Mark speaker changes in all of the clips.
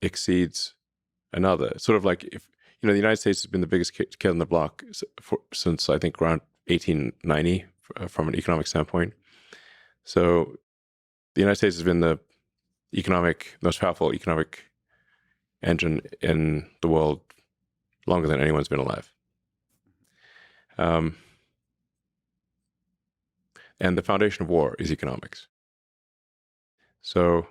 Speaker 1: exceeds another. Sort of like if, the United States has been the biggest kid on the block since I think around 1890 from an economic standpoint. So the United States has been the most powerful economic engine in the world longer than anyone's been alive. And the foundation of war is economics. So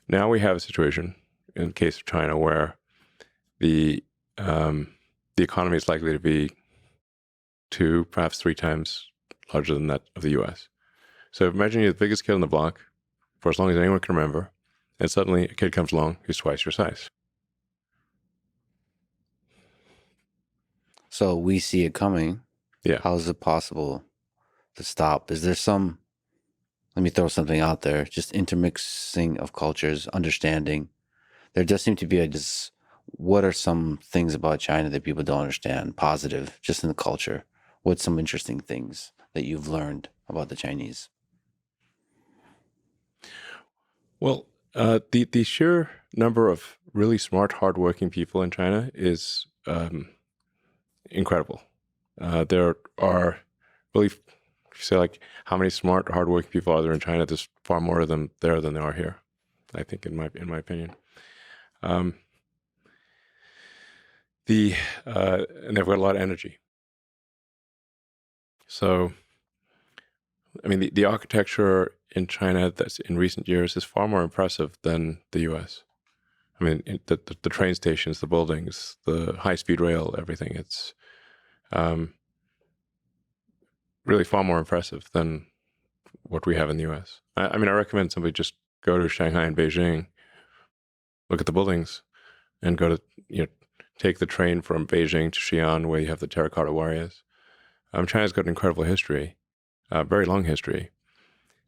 Speaker 1: now we have a situation in the case of China where the economy is likely to be 2, perhaps 3 times larger than that of the U.S. So imagine you're the biggest kid on the block for as long as anyone can remember, and suddenly a kid comes along who's twice your size.
Speaker 2: So we see it coming.
Speaker 1: Yeah.
Speaker 2: How is it possible to stop? Is there some, let me throw something out there, just intermixing of cultures, understanding? There does seem to be what are some things about China that people don't understand, positive, just in the culture? What's some interesting things that you've learned about the Chinese?
Speaker 1: Well, the sheer number of really smart, hardworking people in China is incredible. There are really, if you say like how many smart, hardworking people are there in China, there's far more of them there than there are here, I think, in my opinion. And they've got a lot of energy. So, I mean, the architecture in China that's in recent years is far more impressive than the U.S. I mean, the train stations, the buildings, the high-speed rail, everything. It's really far more impressive than what we have in the U.S. I mean, I recommend somebody just go to Shanghai and Beijing, look at the buildings, and go to, take the train from Beijing to Xi'an, where you have the terracotta warriors. China's got an incredible history, very long history.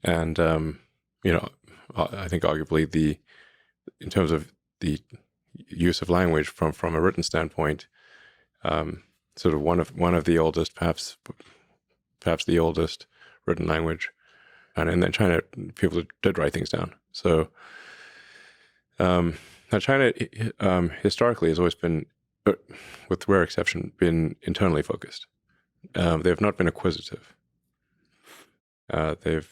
Speaker 1: And, I think arguably in terms of the use of language from a written standpoint, sort of one of the oldest, perhaps the oldest written language. And in China, people did write things down. So now China historically has always been, with rare exception, been internally focused. They've not been acquisitive. They've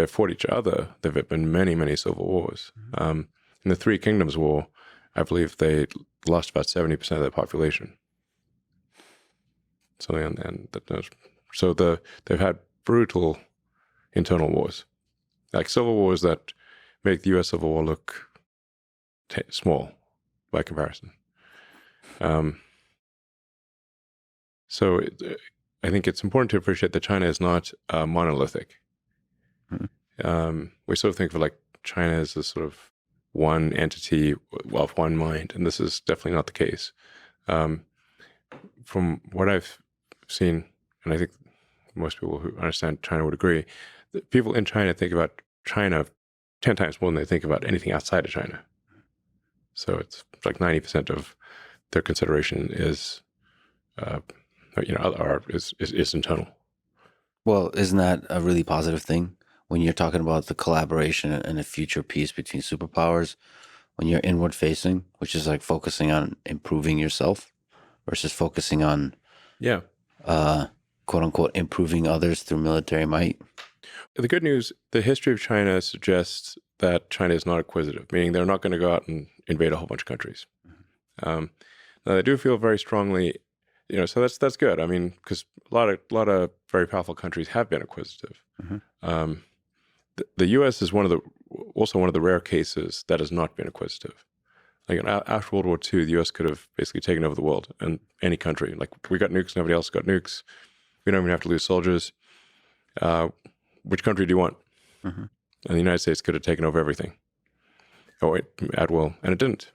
Speaker 1: fought each other. There have been many, many civil wars. In the Three Kingdoms War, I believe they lost about 70% of their population. So they've had brutal internal wars, like civil wars that make the U.S. Civil War look small by comparison. So I think it's important to appreciate that China is not monolithic. We sort of think of like China as a sort of one entity of one mind, and this is definitely not the case. From what I've seen, and I think most people who understand China would agree, that people in China think about China 10 times more than they think about anything outside of China. So it's like 90% of their consideration is internal.
Speaker 2: Well, isn't that a really positive thing when you're talking about the collaboration and a future peace between superpowers? When you're inward facing, which is like focusing on improving yourself versus focusing on, quote unquote, improving others through military might.
Speaker 1: The good news, the history of China suggests that China is not acquisitive, meaning they're not going to go out and invade a whole bunch of countries. Now they do feel very strongly, so that's good. I mean, because a lot of very powerful countries have been acquisitive. The U.S. is also one of the rare cases that has not been acquisitive. Like after World War II, the U.S. could have basically taken over the world and any country. Like we got nukes, nobody else got nukes. We don't even have to lose soldiers. Which country do you want? And the United States could have taken over everything. At will, and it didn't.